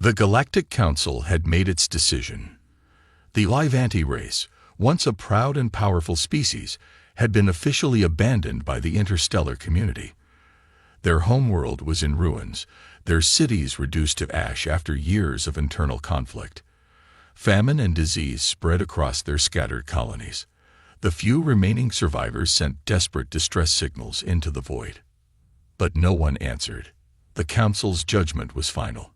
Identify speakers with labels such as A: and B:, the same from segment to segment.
A: The Galactic Council had made its decision. The Livanti race, once a proud and powerful species, had been officially abandoned by the interstellar community. Their homeworld was in ruins, their cities reduced to ash after years of internal conflict. Famine and disease spread across their scattered colonies. The few remaining survivors sent desperate distress signals into the void. But no one answered. The Council's judgment was final.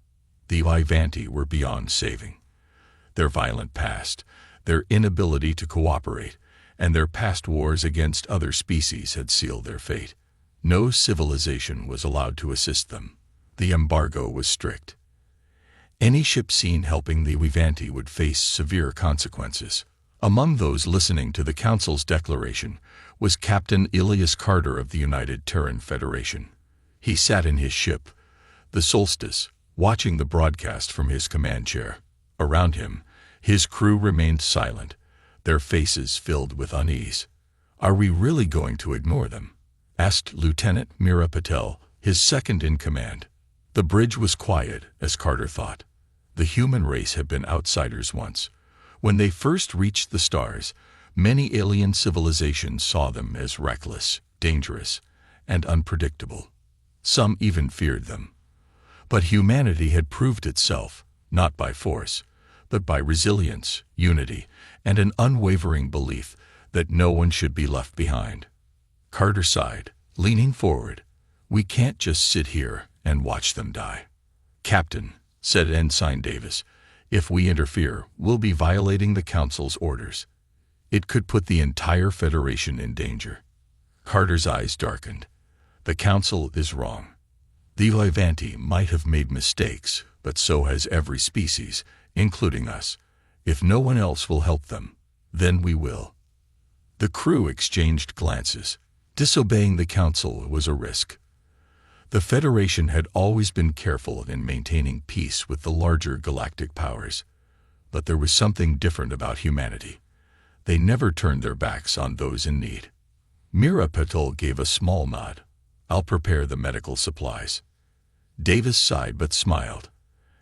A: The Livanti were beyond saving. Their violent past, their inability to cooperate, and their past wars against other species had sealed their fate. No civilization was allowed to assist them. The embargo was strict. Any ship seen helping the Livanti would face severe consequences. Among those listening to the Council's declaration was Captain Ilias Carter of the United Terran Federation. He sat in his ship, the Solstice, watching the broadcast from his command chair. Around him, his crew remained silent, their faces filled with unease. "Are we really going to ignore them?" asked Lieutenant Mira Patel, his second in command. The bridge was quiet, as Carter thought. The human race had been outsiders once. When they first reached the stars, many alien civilizations saw them as reckless, dangerous, and unpredictable. Some even feared them. But humanity had proved itself, not by force, but by resilience, unity, and an unwavering belief that no one should be left behind. Carter sighed, leaning forward. "We can't just sit here and watch them die." "Captain," said Ensign Davis, "if we interfere, we'll be violating the Council's orders. It could put the entire Federation in danger." Carter's eyes darkened. "The Council is wrong. The Livanti might have made mistakes, but so has every species, including us. If no one else will help them, then we will." The crew exchanged glances. Disobeying the Council was a risk. The Federation had always been careful in maintaining peace with the larger galactic powers. But there was something different about humanity. They never turned their backs on those in need. Mira Patel gave a small nod. "I'll prepare the medical supplies." Davis sighed but smiled.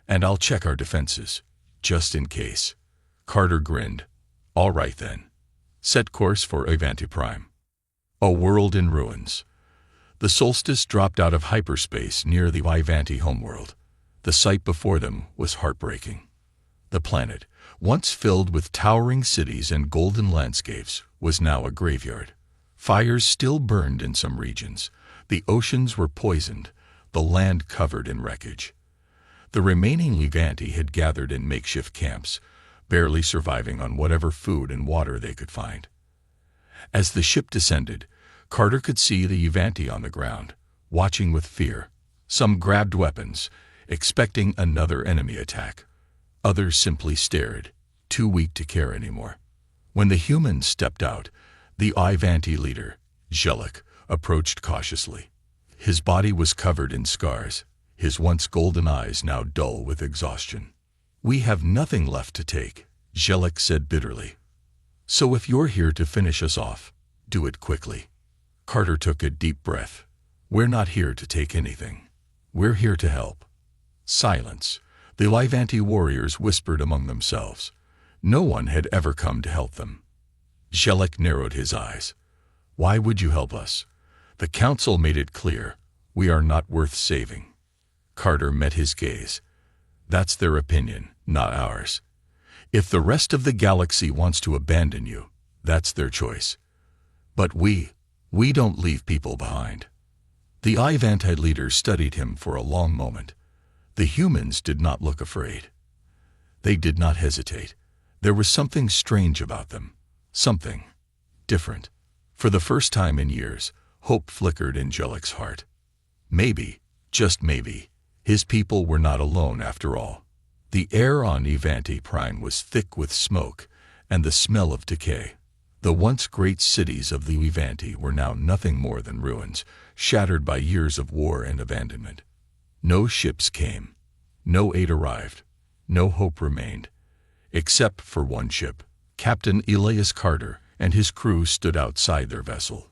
A: "And I'll check our defenses, just in case." Carter grinned. "All right then. Set course for Livanti Prime." A world in ruins. The Solstice dropped out of hyperspace near the Livanti homeworld. The sight before them was heartbreaking. The planet, once filled with towering cities and golden landscapes, was now a graveyard. Fires still burned in some regions. The oceans were poisoned, the land covered in wreckage. The remaining Livanti had gathered in makeshift camps, barely surviving on whatever food and water they could find. As the ship descended, Carter could see the Livanti on the ground, watching with fear. Some grabbed weapons, expecting another enemy attack. Others simply stared, too weak to care anymore. When the humans stepped out, the Livanti leader, Jellic, approached cautiously. His body was covered in scars, his once golden eyes now dull with exhaustion. "We have nothing left to take," Jellic said bitterly. "So if you're here to finish us off, do it quickly." Carter took a deep breath. "We're not here to take anything. We're here to help." Silence. The Livanti warriors whispered among themselves. No one had ever come to help them. Jellic narrowed his eyes. "Why would you help us? The Council made it clear, we are not worth saving." Carter met his gaze. "That's their opinion, not ours. If the rest of the galaxy wants to abandon you, that's their choice. But we don't leave people behind." The Livanti leader studied him for a long moment. The humans did not look afraid. They did not hesitate. There was something strange about them. Something different. For the first time in years, hope flickered in Jellic's heart. Maybe, just maybe, his people were not alone after all. The air on Livanti Prime was thick with smoke and the smell of decay. The once great cities of the Livanti were now nothing more than ruins, shattered by years of war and abandonment. No ships came. No aid arrived. No hope remained. Except for one ship. Captain Ilias Carter and his crew stood outside their vessel.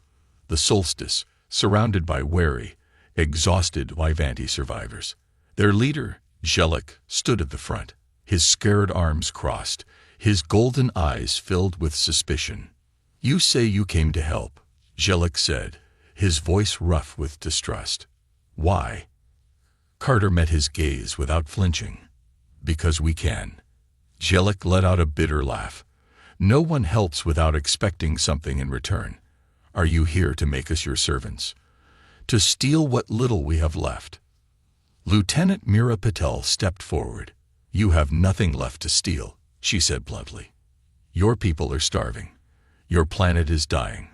A: The Solstice, surrounded by wary, exhausted Livanti survivors. Their leader, Jellic stood at the front, his scared arms crossed, his golden eyes filled with suspicion. "You say you came to help," Jellic said, his voice rough with distrust. "Why?" Carter met his gaze without flinching. "Because we can." Jellic let out a bitter laugh. "No one helps without expecting something in return. Are you here to make us your servants? To steal what little we have left?" Lieutenant Meera Patel stepped forward. "You have nothing left to steal," she said bluntly. "Your people are starving. Your planet is dying.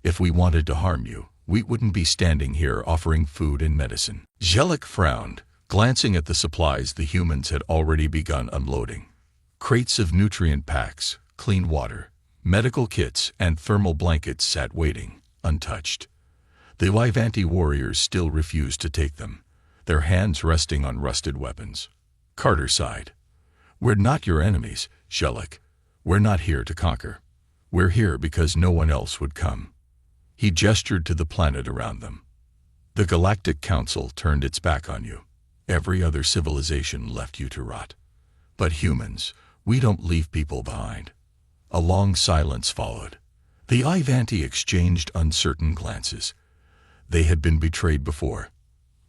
A: If we wanted to harm you, we wouldn't be standing here offering food and medicine." Jellic frowned, glancing at the supplies the humans had already begun unloading. Crates of nutrient packs, clean water, medical kits, and thermal blankets sat waiting, untouched. The Vivanti warriors still refused to take them, their hands resting on rusted weapons. Carter sighed. "We're not your enemies, Jellic. We're not here to conquer. We're here because no one else would come." He gestured to the planet around them. "The Galactic Council turned its back on you. Every other civilization left you to rot. But humans, we don't leave people behind." A long silence followed. The Vivanti exchanged uncertain glances. They had been betrayed before,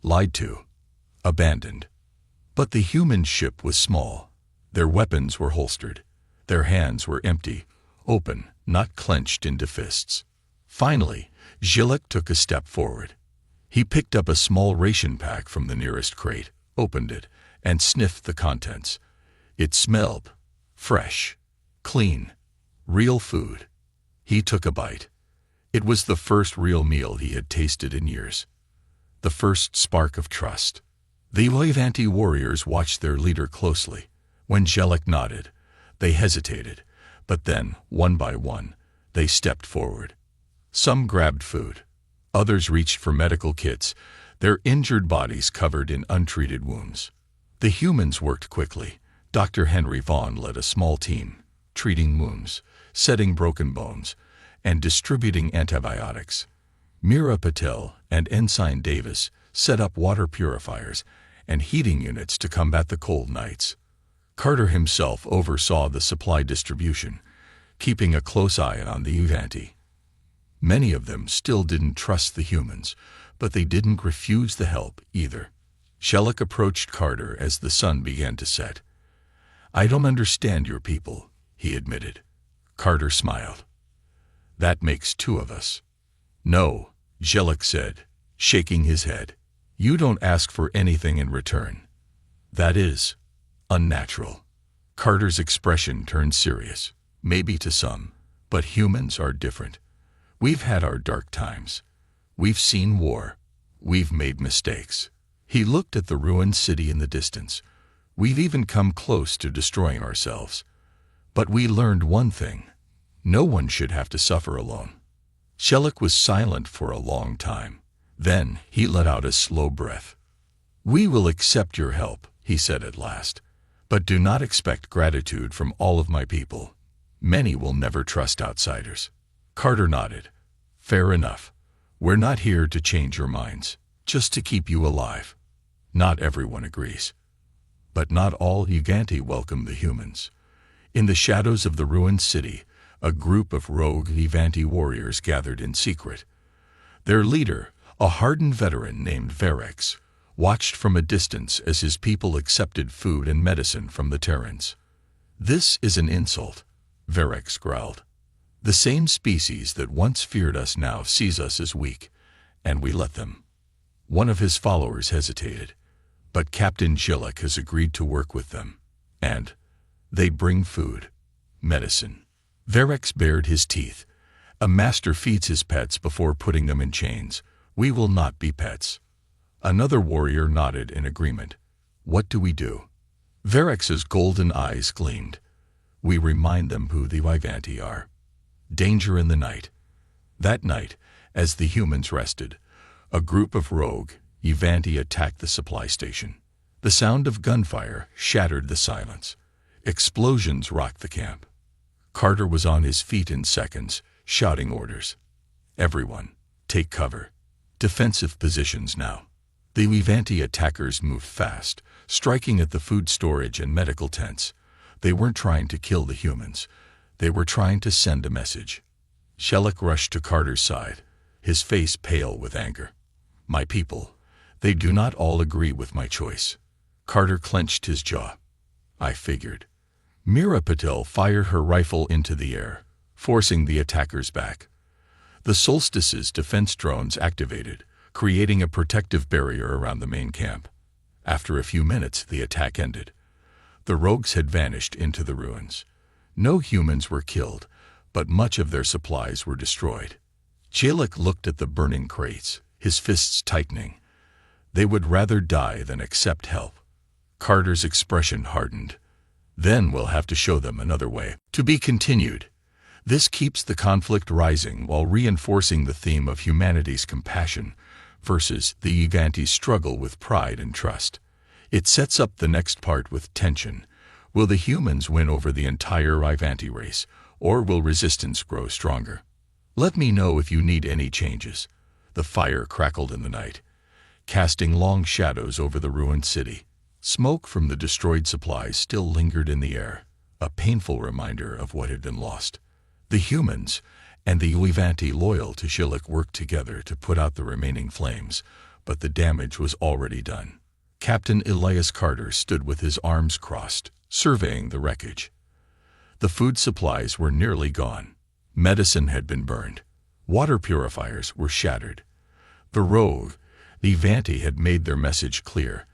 A: lied to, abandoned. But the human ship was small. Their weapons were holstered. Their hands were empty, open, not clenched into fists. Finally, Jellic took a step forward. He picked up a small ration pack from the nearest crate, opened it, and sniffed the contents. It smelled fresh, clean, real food. He took a bite. It was the first real meal he had tasted in years. The first spark of trust. The Vivanti warriors watched their leader closely. When Jellic nodded, they hesitated, but then, one by one, they stepped forward. Some grabbed food. Others reached for medical kits, their injured bodies covered in untreated wounds. The humans worked quickly. Dr. Henry Vaughn led a small team, treating wounds, setting broken bones, and distributing antibiotics. Meera Patel and Ensign Davis set up water purifiers and heating units to combat the cold nights. Carter himself oversaw the supply distribution, keeping a close eye on the Vivanti. Many of them still didn't trust the humans, but they didn't refuse the help either. Jellic approached Carter as the sun began to set. "I don't understand your people," he admitted. Carter smiled. "That makes two of us." "No," Jellic said, shaking his head. "You don't ask for anything in return. That is unnatural." Carter's expression turned serious. "Maybe to some, but humans are different. We've had our dark times. We've seen war. We've made mistakes." He looked at the ruined city in the distance. "We've even come close to destroying ourselves. But we learned one thing. No one should have to suffer alone." Jellic was silent for a long time. Then he let out a slow breath. "We will accept your help," he said at last. "But do not expect gratitude from all of my people. Many will never trust outsiders." Carter nodded. "Fair enough. We're not here to change your minds, just to keep you alive." Not everyone agrees. But not all Vivanti welcome the humans. In the shadows of the ruined city, a group of rogue Vivanti warriors gathered in secret. Their leader, a hardened veteran named Verex, watched from a distance as his people accepted food and medicine from the Terrans. "This is an insult," Verex growled. "The same species that once feared us now sees us as weak, and we let them." One of his followers hesitated, but Captain Jellic has agreed to work with them, and they bring food, medicine. Verex bared his teeth. "A master feeds his pets before putting them in chains. We will not be pets." Another warrior nodded in agreement. "What do we do?" Verex's golden eyes gleamed. "We remind them who the Vivanti are. Danger in the night." That night, as the humans rested, a group of rogue Vivanti attacked the supply station. The sound of gunfire shattered the silence. Explosions rocked the camp. Carter was on his feet in seconds, shouting orders. "Everyone, take cover. Defensive positions now." The Vivanti attackers moved fast, striking at the food storage and medical tents. They weren't trying to kill the humans. They were trying to send a message. Shellick rushed to Carter's side, his face pale with anger. My people, they do not all agree with my choice. Carter clenched his jaw. I figured. Mira Patel fired her rifle into the air, forcing the attackers back. The Solstice's defense drones activated, creating a protective barrier around the main camp. After a few minutes, the attack ended. The rogues had vanished into the ruins. No humans were killed, but much of their supplies were destroyed. Shellick looked at the burning crates, his fists tightening. They would rather die than accept help. Carter's expression hardened. Then we'll have to show them another way. To be continued. This keeps the conflict rising while reinforcing the theme of humanity's compassion versus the Ivanti's struggle with pride and trust. It sets up the next part with tension. Will the humans win over the entire Ivanti race, or will resistance grow stronger? Let me know if you need any changes. The fire crackled in the night, casting long shadows over the ruined city. Smoke from the destroyed supplies still lingered in the air, a painful reminder of what had been lost. The humans and the Ivanti loyal to Shellick worked together to put out the remaining flames, but the damage was already done. Captain Elias Carter stood with his arms crossed, surveying the wreckage. The food supplies were nearly gone. Medicine had been burned. Water purifiers were shattered. The rogue, the Ivanti, had made their message clear.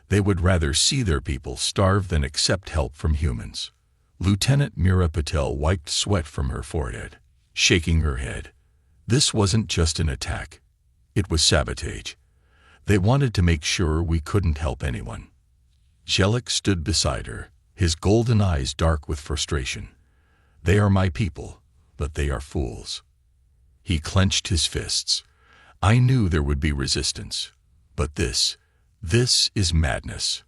A: They would rather see their people starve than accept help from humans. Lieutenant Mira Patel wiped sweat from her forehead, shaking her head. This wasn't just an attack. It was sabotage. They wanted to make sure we couldn't help anyone. Shellick stood beside her, his golden eyes dark with frustration. They are my people, but they are fools. He clenched his fists. I knew there would be resistance, but this is madness.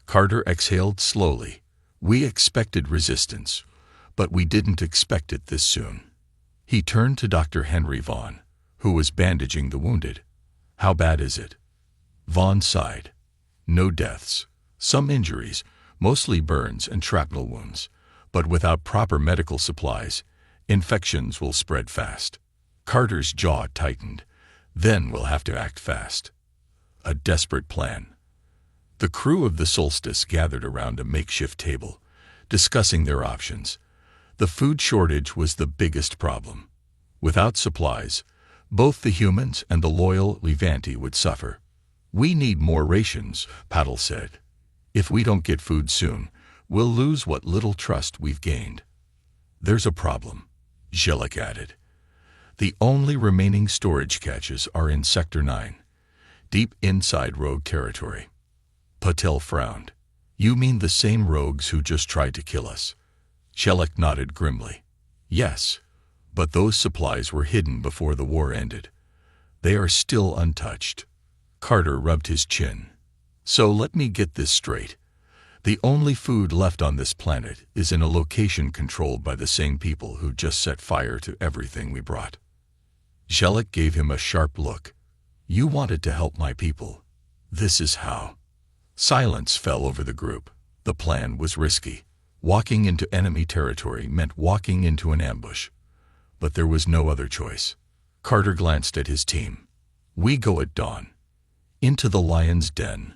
A: Carter exhaled slowly. We expected resistance, but we didn't expect it this soon. He turned to Dr. Henry Vaughn, who was bandaging the wounded. How bad is it? Vaughn sighed. No deaths. Some injuries, mostly burns and shrapnel wounds, but without proper medical supplies, infections will spread fast. Carter's jaw tightened. Then we'll have to act fast. A desperate plan. The crew of the Solstice gathered around a makeshift table, discussing their options. The food shortage was the biggest problem. Without supplies, both the humans and the loyal Ivanti would suffer. We need more rations, Patel said. If we don't get food soon, we'll lose what little trust we've gained. There's a problem, Shellick added. The only remaining storage caches are in Sector 9, deep inside rogue territory. Patel frowned. You mean the same rogues who just tried to kill us? Shellick nodded grimly. Yes, but those supplies were hidden before the war ended. They are still untouched. Carter rubbed his chin. So let me get this straight. The only food left on this planet is in a location controlled by the same people who just set fire to everything we brought. Shellick gave him a sharp look. You wanted to help my people. This is how. Silence fell over the group. The plan was risky. Walking into enemy territory meant walking into an ambush. But there was no other choice. Carter glanced at his team. We go at dawn. Into the lion's den.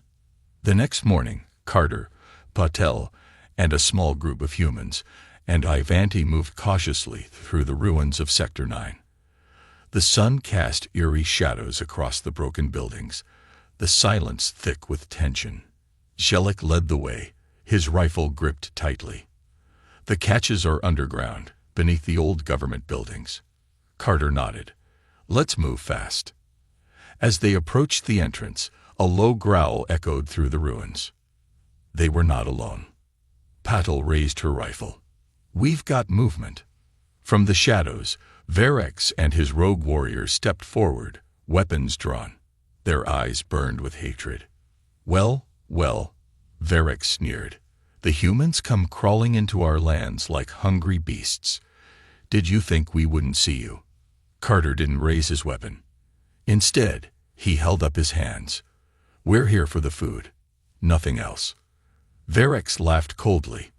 A: The next morning, Carter, Patel, and a small group of humans and Ivanti moved cautiously through the ruins of Sector 9. The sun cast eerie shadows across the broken buildings, the silence thick with tension. Shellick led the way, his rifle gripped tightly. The caches are underground, beneath the old government buildings. Carter nodded. Let's move fast. As they approached the entrance, a low growl echoed through the ruins. They were not alone. Patel raised her rifle. We've got movement. From the shadows, Verex and his rogue warriors stepped forward, weapons drawn. Their eyes burned with hatred. Well, Verex sneered. The humans come crawling into our lands like hungry beasts. Did you think we wouldn't see you? Carter didn't raise his weapon. Instead, he held up his hands. We're here for the food. nothing else. Verex laughed coldly.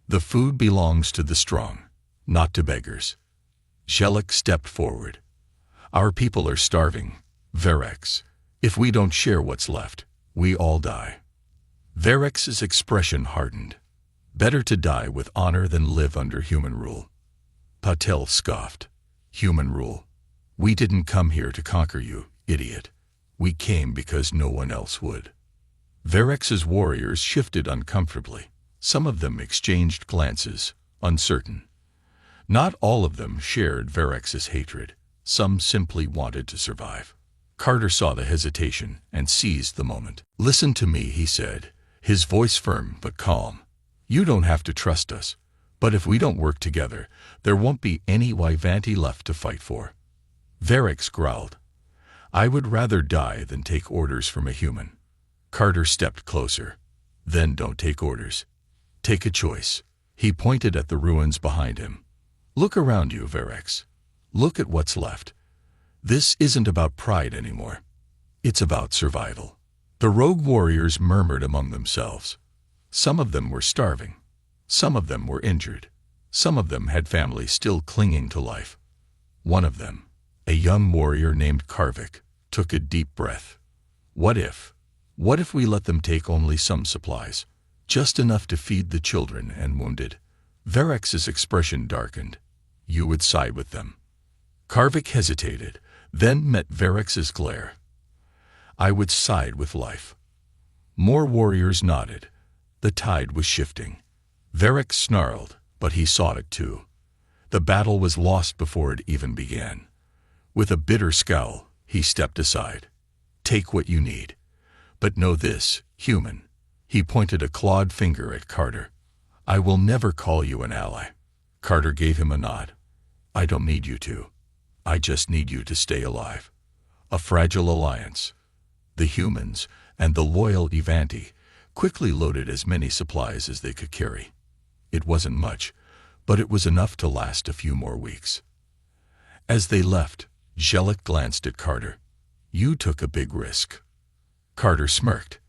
A: The food belongs to the strong, not to beggars. Jellic stepped forward. Our people are starving, Verex. If we don't share what's left, we all die. Verex's expression hardened. Better to die with honor than live under human rule. Patel scoffed. Human rule? We didn't come here to conquer you, idiot. We came because no one else would. Verex's warriors shifted uncomfortably. Some of them exchanged glances, uncertain. Not all of them shared Verex's hatred. Some simply wanted to survive. Carter saw the hesitation and seized the moment. Listen to me, he said, his voice firm but calm. You don't have to trust us, but if we don't work together, there won't be any Wyvanti left to fight for. Verex growled. I would rather die than take orders from a human. Carter stepped closer. Then don't take orders. Take a choice. He pointed at the ruins behind him. Look around you, Verex. Look at what's left. This isn't about pride anymore. It's about survival. The rogue warriors murmured among themselves. Some of them were starving. Some of them were injured. Some of them had families still clinging to life. One of them, a young warrior named Karvik, took a deep breath. What if we let them take only some supplies, just enough to feed the children and wounded? Verex's expression darkened. You would side with them. Karvik hesitated, then met Verex's glare. I would side with life. More warriors nodded. The tide was shifting. Verex snarled, but he saw it too. The battle was lost before it even began. With a bitter scowl, he stepped aside. Take what you need. But know this, human. He pointed a clawed finger at Carter. I will never call you an ally. Carter gave him a nod. I don't need you to. I just need you to stay alive. A fragile alliance. The humans and the loyal Ivanti quickly loaded as many supplies as they could carry. It wasn't much, but it was enough to last a few more weeks. As they left, Jellic glanced at Carter. You took a big risk. Carter smirked.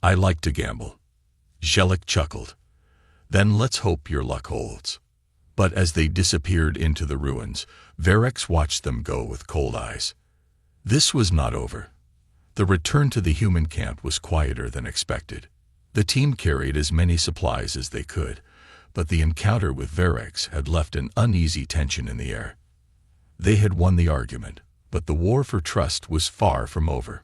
A: I like to gamble. Jellic chuckled. Then let's hope your luck holds. But as they disappeared into the ruins, Verex watched them go with cold eyes. This was not over. The return to the human camp was quieter than expected. The team carried as many supplies as they could, but the encounter with Verex had left an uneasy tension in the air. They had won the argument, but the war for trust was far from over.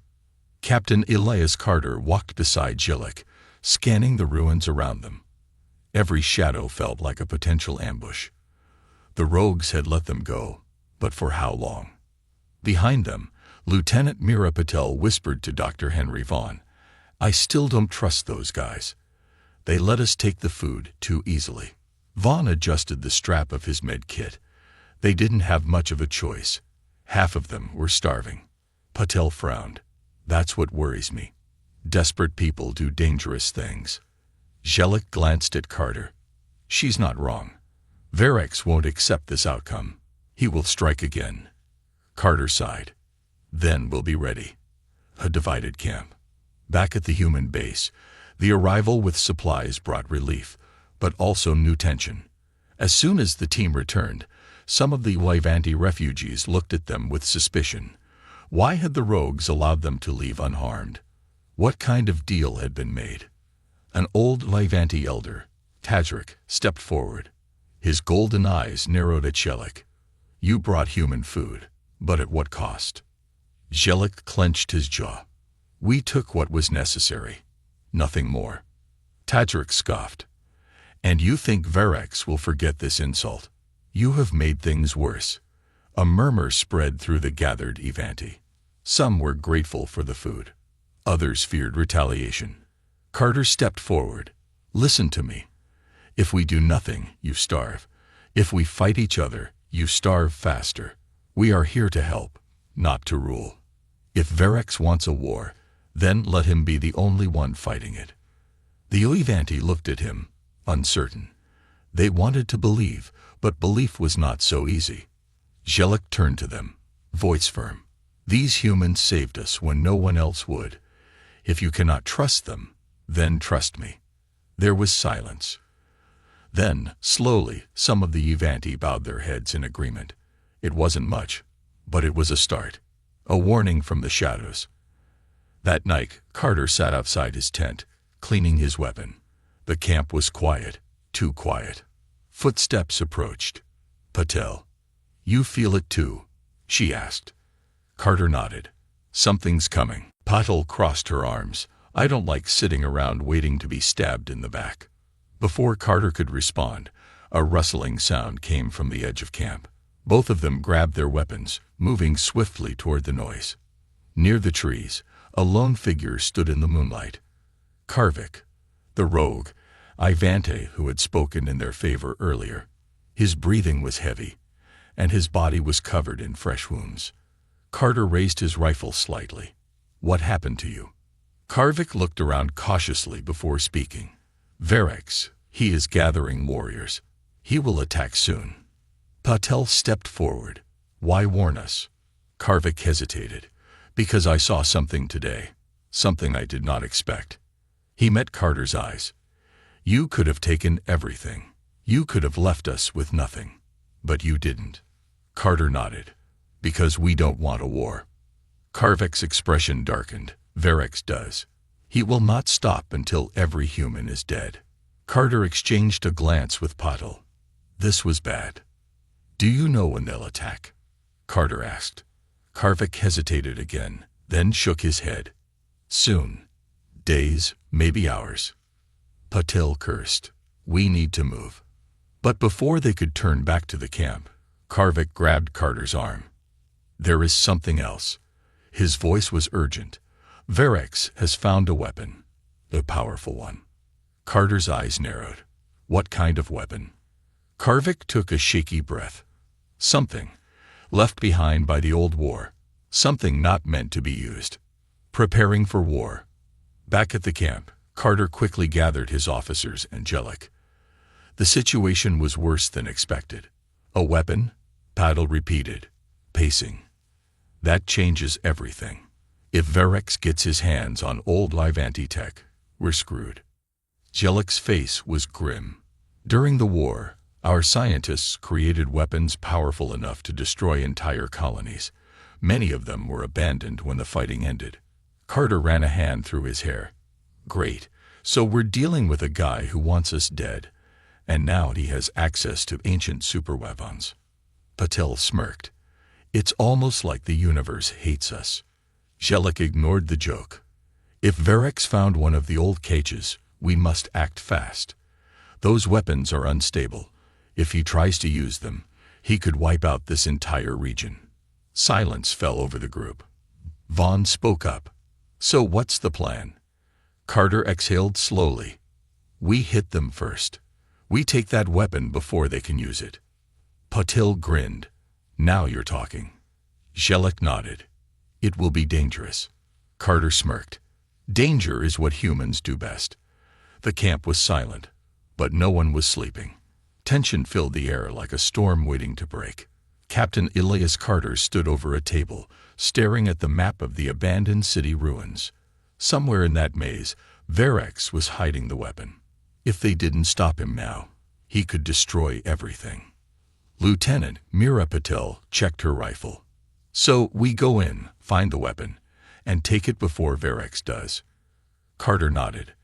A: Captain Elias Carter walked beside Jellic, scanning the ruins around them. Every shadow felt like a potential ambush. The rogues had let them go, but for how long? Behind them, Lieutenant Mira Patel whispered to Dr. Henry Vaughn, I still don't trust those guys. They let us take the food too easily. Vaughn adjusted the strap of his med kit. They didn't have much of a choice. Half of them were starving. Patel frowned. That's what worries me. Desperate people do dangerous things. Jellic glanced at Carter. She's not wrong. Verex won't accept this outcome. He will strike again. Carter sighed. Then we'll be ready. A divided camp. Back at the human base, the arrival with supplies brought relief, but also new tension. As soon as the team returned, some of the Wyvanti refugees looked at them with suspicion. Why had the rogues allowed them to leave unharmed? What kind of deal had been made? An old Wyvanti elder, Tadric, stepped forward. His golden eyes narrowed at Jellic. You brought human food, but at what cost? Jellic clenched his jaw. We took what was necessary. Nothing more. Tadric scoffed. And you think Verex will forget this insult? You have made things worse. A murmur spread through the gathered Ivanti. Some were grateful for the food. Others feared retaliation. Carter stepped forward. Listen to me. If we do nothing, you starve. If we fight each other, you starve faster. We are here to help, not to rule. If Verex wants a war, then let him be the only one fighting it. The Ivanti looked at him, uncertain. They wanted to believe, but belief was not so easy. Jellic turned to them, voice firm. These humans saved us when no one else would. If you cannot trust them, Then trust me. There was silence. Then, slowly, some of the Ivanti bowed their heads in agreement. It wasn't much, but it was a start. A warning from the shadows. That night, Carter sat outside his tent, cleaning his weapon. The camp was quiet, too quiet. Footsteps approached. Patel. You feel it too? She asked. Carter nodded. Something's coming. Patel crossed her arms. I don't like sitting around waiting to be stabbed in the back. Before Carter could respond, a rustling sound came from the edge of camp. Both of them grabbed their weapons, moving swiftly toward the noise. Near the trees, a lone figure stood in the moonlight. Karvik, the rogue, Ivante who had spoken in their favor earlier. His breathing was heavy, and his body was covered in fresh wounds. Carter raised his rifle slightly. What happened to you? Karvik looked around cautiously before speaking. Verex, he is gathering warriors. He will attack soon. Patel stepped forward. Why warn us? Karvik hesitated. Because I saw something today. Something I did not expect. He met Carter's eyes. You could have taken everything. You could have left us with nothing. But you didn't. Carter nodded. Because we don't want a war. Karvik's expression darkened. Verex does. He will not stop until every human is dead. Carter exchanged a glance with Patel. This was bad. Do you know when they'll attack? Carter asked. Karvik hesitated again, then shook his head. Soon. Days, maybe hours. Patel cursed. We need to move. But before they could turn back to the camp, Karvik grabbed Carter's arm. There is something else. His voice was urgent. Verex has found a weapon. A powerful one. Carter's eyes narrowed. What kind of weapon? Karvik took a shaky breath. Something left behind by the old war. Something not meant to be used. Preparing for war. Back at the camp, Carter quickly gathered his officers and Jellic. The situation was worse than expected. A weapon? Patel repeated, pacing. That changes everything. If Verex gets his hands on old Ivanti tech, we're screwed. Jellic's face was grim. During the war, our scientists created weapons powerful enough to destroy entire colonies. Many of them were abandoned when the fighting ended. Carter ran a hand through his hair. Great, so we're dealing with a guy who wants us dead, and now he has access to ancient superweapons. Patel smirked. It's almost like the universe hates us. Jellic ignored the joke. If Verex found one of the old cages, we must act fast. Those weapons are unstable. If he tries to use them, he could wipe out this entire region. Silence fell over the group. Vaughn spoke up. So what's the plan? Carter exhaled slowly. We hit them first. We take that weapon before they can use it. Patel grinned. Now you're talking. Jellic nodded. It will be dangerous. Carter smirked. Danger is what humans do best. The camp was silent, but no one was sleeping. Tension filled the air like a storm waiting to break. Captain Elias Carter stood over a table, staring at the map of the abandoned city ruins. Somewhere in that maze, Verex was hiding the weapon. If they didn't stop him now, he could destroy everything. Lieutenant Mira Patel checked her rifle. So we go in, find the weapon, and take it before Verex does. Carter nodded.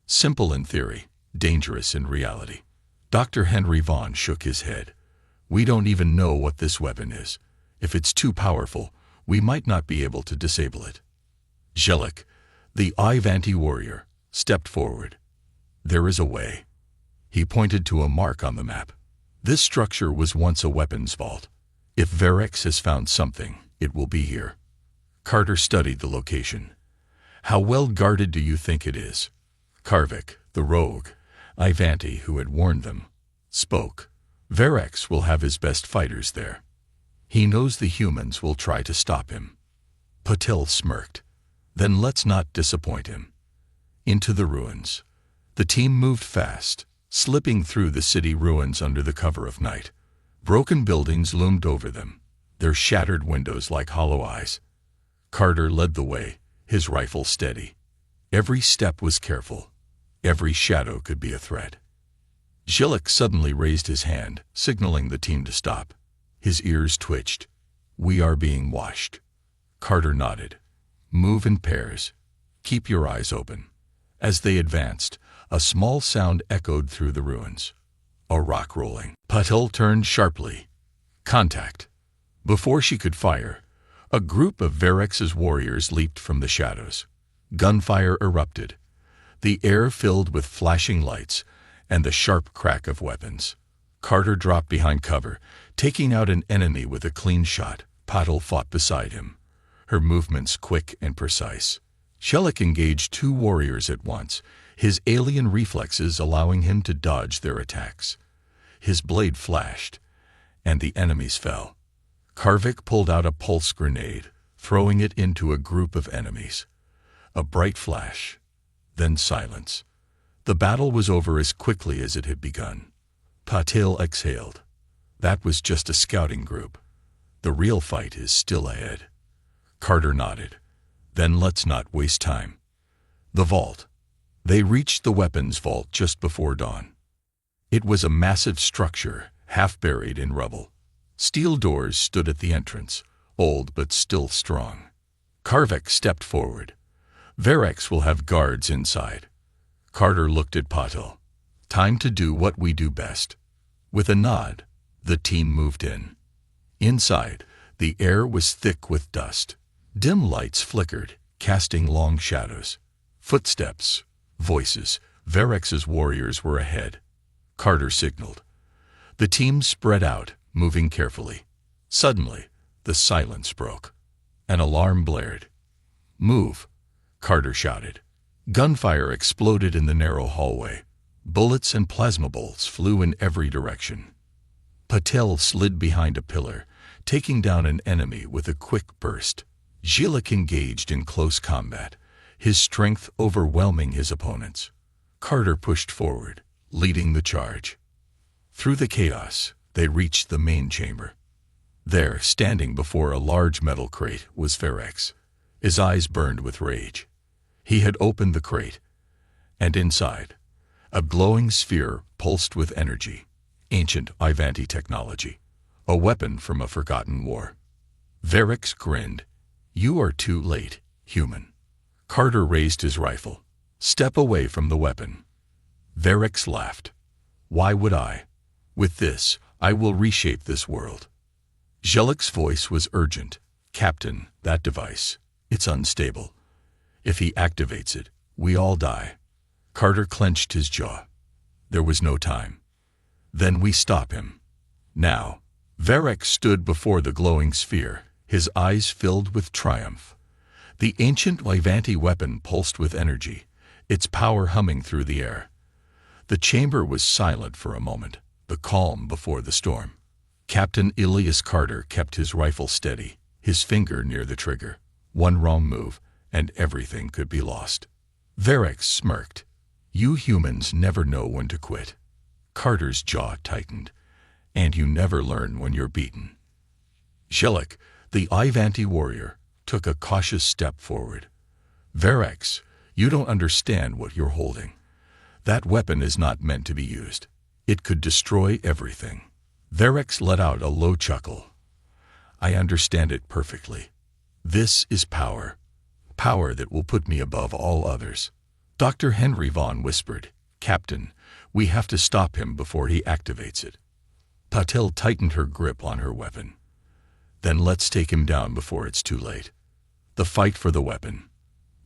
A: Simple in theory, dangerous in reality. Dr. Henry Vaughn shook his head. We don't even know what this weapon is. If it's too powerful, we might not be able to disable it. Jellic, the Ivanti warrior, stepped forward. There is a way. He pointed to a mark on the map. This structure was once a weapons vault. If Verex has found something, it will be here. Carter studied the location. How well guarded do you think it is? Karvik, the rogue, Ivanti, who had warned them, spoke. Verex will have his best fighters there. He knows the humans will try to stop him. Patel smirked. Then let's not disappoint him. Into the ruins. The team moved fast, slipping through the city ruins under the cover of night. Broken buildings loomed over them, their shattered windows like hollow eyes. Carter led the way, his rifle steady. Every step was careful. Every shadow could be a threat. Zhillik suddenly raised his hand, signaling the team to stop. His ears twitched. "We are being watched." Carter nodded. "Move in pairs. Keep your eyes open." As they advanced, a small sound echoed through the ruins. A rock rolling. Patil turned sharply. Contact. Before she could fire, a group of Verex's warriors leaped from the shadows. Gunfire erupted, the air filled with flashing lights and the sharp crack of weapons. Carter dropped behind cover, taking out an enemy with a clean shot. Patil fought beside him, her movements quick and precise. Zhillik engaged 2 warriors at once, his alien reflexes allowing him to dodge their attacks. His blade flashed, and the enemies fell. Karvik pulled out a pulse grenade, throwing it into a group of enemies. A bright flash, then silence. The battle was over as quickly as it had begun. Patil exhaled. That was just a scouting group. The real fight is still ahead. Carter nodded. Then let's not waste time. The vault. They reached the weapons vault just before dawn. It was a massive structure, half buried in rubble. Steel doors stood at the entrance, old but still strong. Karvik stepped forward. "Verex will have guards inside." Carter looked at Patil. "Time to do what we do best." With a nod, the team moved in. Inside, the air was thick with dust. Dim lights flickered, casting long shadows. Footsteps, voices. Verex's warriors were ahead. Carter signaled. The team spread out, moving carefully. Suddenly, the silence broke. An alarm blared. "Move," Carter shouted. Gunfire exploded in the narrow hallway. Bullets and plasma bolts flew in every direction. Patil slid behind a pillar, taking down an enemy with a quick burst. Zhillik engaged in close combat, his strength overwhelming his opponents. Carter pushed forward, leading the charge. Through the chaos, they reached the main chamber. There, standing before a large metal crate, was Verex. His eyes burned with rage. He had opened the crate, and inside, a glowing sphere pulsed with energy. Ancient Ivanti technology, a weapon from a forgotten war. Verex grinned. "You are too late, human." Carter raised his rifle. "Step away from the weapon." Verex laughed. "Why would I? With this, I will reshape this world." Zhillik's voice was urgent. "Captain, that device, it's unstable. If he activates it, we all die." Carter clenched his jaw. There was no time. "Then we stop him. Now." Verex stood before the glowing sphere, his eyes filled with triumph. The ancient Ivanti weapon pulsed with energy, its power humming through the air. The chamber was silent for a moment, the calm before the storm. Captain Elias Carter kept his rifle steady, his finger near the trigger. One wrong move, and everything could be lost. Verex smirked. "You humans never know when to quit." Carter's jaw tightened. "And you never learn when you're beaten." Zhillik, the Ivanti warrior, took a cautious step forward. "Verex, you don't understand what you're holding. That weapon is not meant to be used. It could destroy everything." Verex let out a low chuckle. "I understand it perfectly. This is power. Power that will put me above all others." Dr. Henry Vaughn whispered, "Captain, we have to stop him before he activates it." Patil tightened her grip on her weapon. "Then let's take him down before it's too late." The fight for the weapon.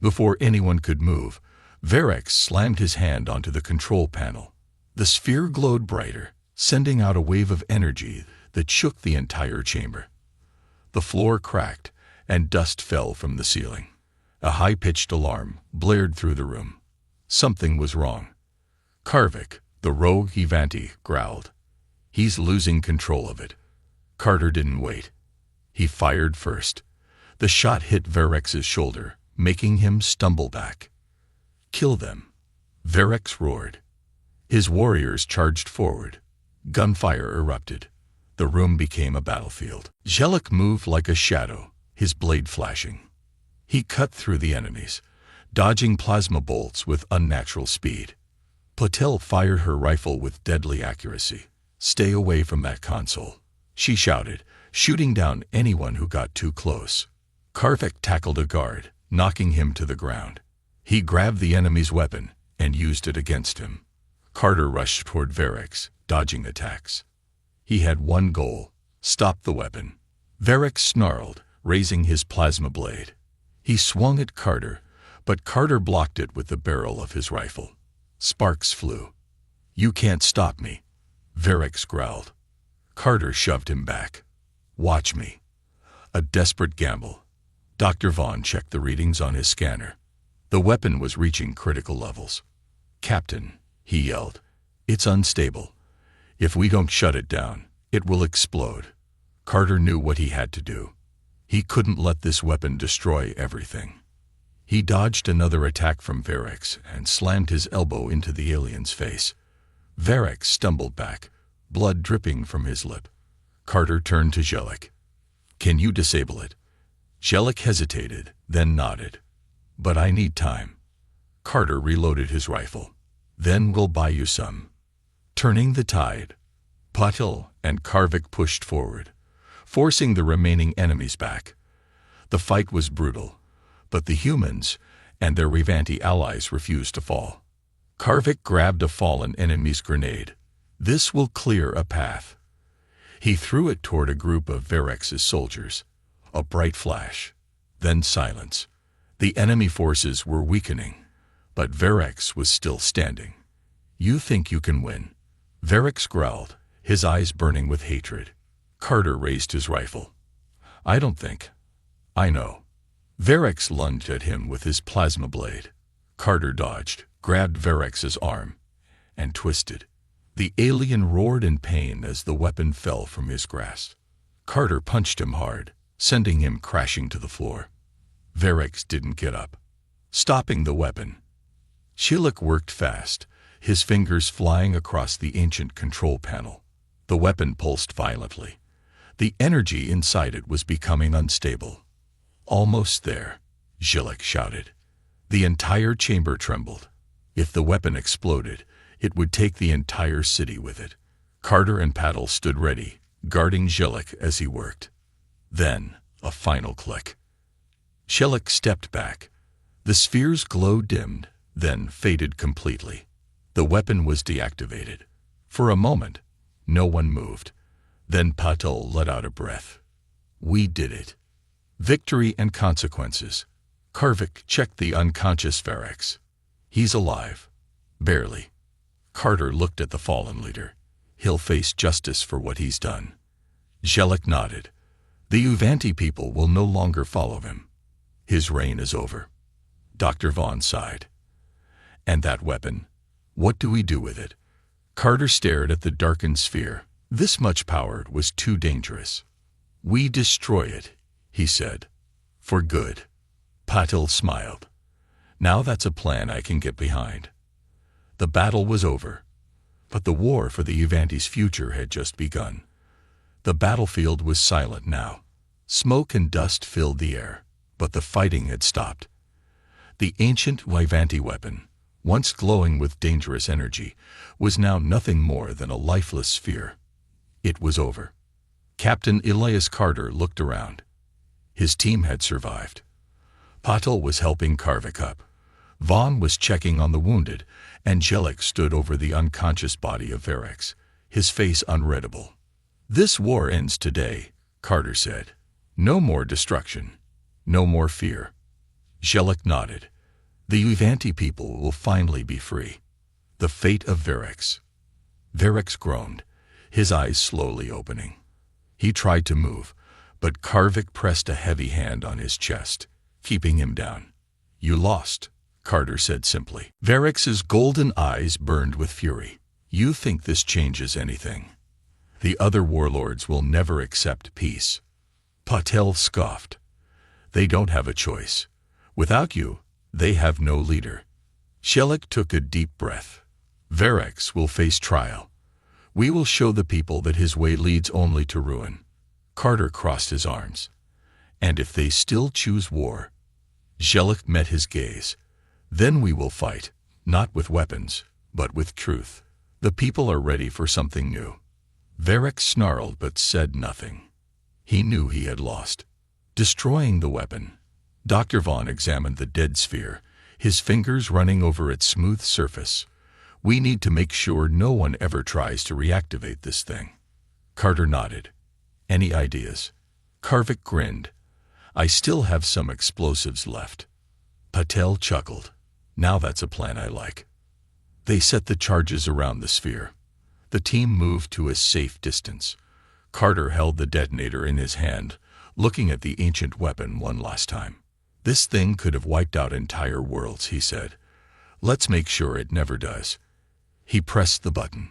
A: Before anyone could move, Verex slammed his hand onto the control panel. The sphere glowed brighter, sending out a wave of energy that shook the entire chamber. The floor cracked, and dust fell from the ceiling. A high-pitched alarm blared through the room. Something was wrong. Karvik, the rogue Ivanti, growled. "He's losing control of it." Carter didn't wait. He fired first. The shot hit Verex's shoulder, making him stumble back. "Kill them," Verex roared. His warriors charged forward. Gunfire erupted. The room became a battlefield. Zhillik moved like a shadow, his blade flashing. He cut through the enemies, dodging plasma bolts with unnatural speed. Patel fired her rifle with deadly accuracy. "Stay away from that console," she shouted, shooting down anyone who got too close. Karvik tackled a guard, knocking him to the ground. He grabbed the enemy's weapon and used it against him. Carter rushed toward Varix, dodging attacks. He had one goal: stop the weapon. Varix snarled, raising his plasma blade. He swung at Carter, but Carter blocked it with the barrel of his rifle. Sparks flew. "You can't stop me," Varix growled. Carter shoved him back. "Watch me." A desperate gamble. Dr. Vaughn checked the readings on his scanner. The weapon was reaching critical levels. "Captain," he yelled, "it's unstable. If we don't shut it down, it will explode." Carter knew what he had to do. He couldn't let this weapon destroy everything. He dodged another attack from Varix and slammed his elbow into the alien's face. Varix stumbled back, blood dripping from his lip. Carter turned to Jellic. "Can you disable it?" Jellic hesitated, then nodded. "But I need time." Carter reloaded his rifle. "Then we'll buy you some." Turning the tide, Patil and Karvik pushed forward, forcing the remaining enemies back. The fight was brutal, but the humans and their Revanti allies refused to fall. Karvik grabbed a fallen enemy's grenade. "This will clear a path." He threw it toward a group of Varix's soldiers. A bright flash, then silence. The enemy forces were weakening, but Varix was still standing. "You think you can win?" Varix growled, his eyes burning with hatred. Carter raised his rifle. "I don't think. I know." Varix lunged at him with his plasma blade. Carter dodged, grabbed Varix's arm, and twisted. The alien roared in pain as the weapon fell from his grasp. Carter punched him hard, sending him crashing to the floor. Varix didn't get up, stopping the weapon. Jellic worked fast, his fingers flying across the ancient control panel. The weapon pulsed violently. The energy inside it was becoming unstable. "Almost there," Jellic shouted. The entire chamber trembled. If the weapon exploded, it would take the entire city with it. Carter and Patil stood ready, guarding Jellic as he worked. Then, a final click. Jellic stepped back. The sphere's glow dimmed, then faded completely. The weapon was deactivated. For a moment, no one moved. Then Patil let out a breath. "We did it." Victory and consequences. Karvik checked the unconscious Varix. "He's alive." "Barely." Carter looked at the fallen leader. "He'll face justice for what he's done." Jellic nodded. "The Uvanti people will no longer follow him. His reign is over." Dr. Vaughn sighed. "And that weapon? What do we do with it?" Carter stared at the darkened sphere. This much power was too dangerous. "We destroy it," he said. "For good." Patil smiled. "Now that's a plan I can get behind." The battle was over, but the war for the Uvanti's future had just begun. The battlefield was silent now. Smoke and dust filled the air, but the fighting had stopped. The ancient Uvanti weapon, once glowing with dangerous energy, was now nothing more than a lifeless sphere. It was over. Captain Elias Carter looked around. His team had survived. Patil was helping Karvik up. Vaughn was checking on the wounded, and Jellic stood over the unconscious body of Varix, his face unreadable. "This war ends today," Carter said. "No more destruction. No more fear." Jellic nodded. "The Uvanti people will finally be free." The fate of Varix. Varix groaned, his eyes slowly opening. He tried to move, but Karvik pressed a heavy hand on his chest, keeping him down. "You lost," Carter said simply. Varix's golden eyes burned with fury. "You think this changes anything? The other warlords will never accept peace." Patil scoffed. "They don't have a choice. Without you, they have no leader." Jellic took a deep breath. "Varix will face trial. We will show the people that his way leads only to ruin." Carter crossed his arms. "And if they still choose war?" Jellic met his gaze. "Then we will fight, not with weapons, but with truth. The people are ready for something new. Varric snarled but said nothing. He knew he had lost. Destroying the weapon. Dr. Vaughn examined the dead sphere, his fingers running over its smooth surface. We need to make sure no one ever tries to reactivate this thing. Carter nodded. Any ideas? Karvik grinned. I still have some explosives left. Patel chuckled. Now that's a plan I like. They set the charges around the sphere. The team moved to a safe distance. Carter held the detonator in his hand, looking at the ancient weapon one last time. This thing could have wiped out entire worlds, he said. Let's make sure it never does. He pressed the button.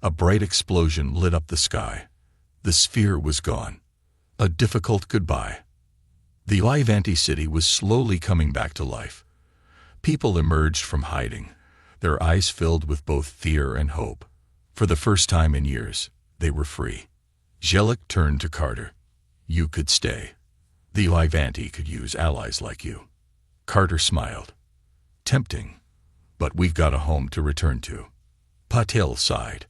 A: A bright explosion lit up the sky. The sphere was gone. A difficult goodbye. The Livanti city was slowly coming back to life. People emerged from hiding, their eyes filled with both fear and hope. For the first time in years, they were free. Jellic turned to Carter. You could stay. The Livanti could use allies like you. Carter smiled. Tempting, but we've got a home to return to. Patel sighed.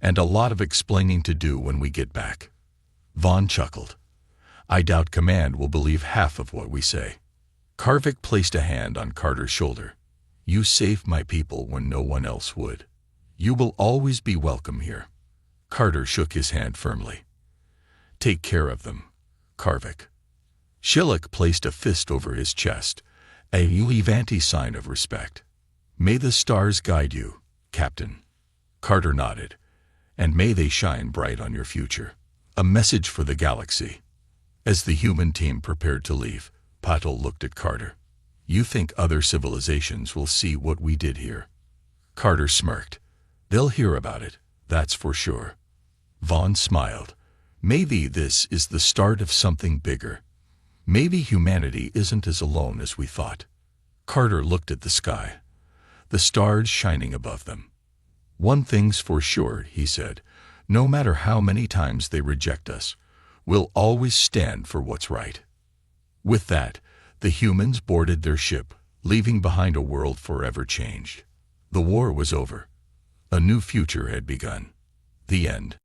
A: And a lot of explaining to do when we get back. Vaughn chuckled. I doubt Command will believe half of what we say. Karvik placed a hand on Carter's shoulder. You saved my people when no one else would. You will always be welcome here. Carter shook his hand firmly. Take care of them, Karvik. Shillik placed a fist over his chest, a Livanti sign of respect. May the stars guide you, Captain. Carter nodded. And may they shine bright on your future. A message for the galaxy. As the human team prepared to leave, Patel looked at Carter. You think other civilizations will see what we did here? Carter smirked. They'll hear about it, that's for sure. Vaughn smiled. Maybe this is the start of something bigger. Maybe humanity isn't as alone as we thought. Carter looked at the sky, the stars shining above them. One thing's for sure, he said. No matter how many times they reject us, we'll always stand for what's right. With that, the humans boarded their ship, leaving behind a world forever changed. The war was over. A new future had begun. The end.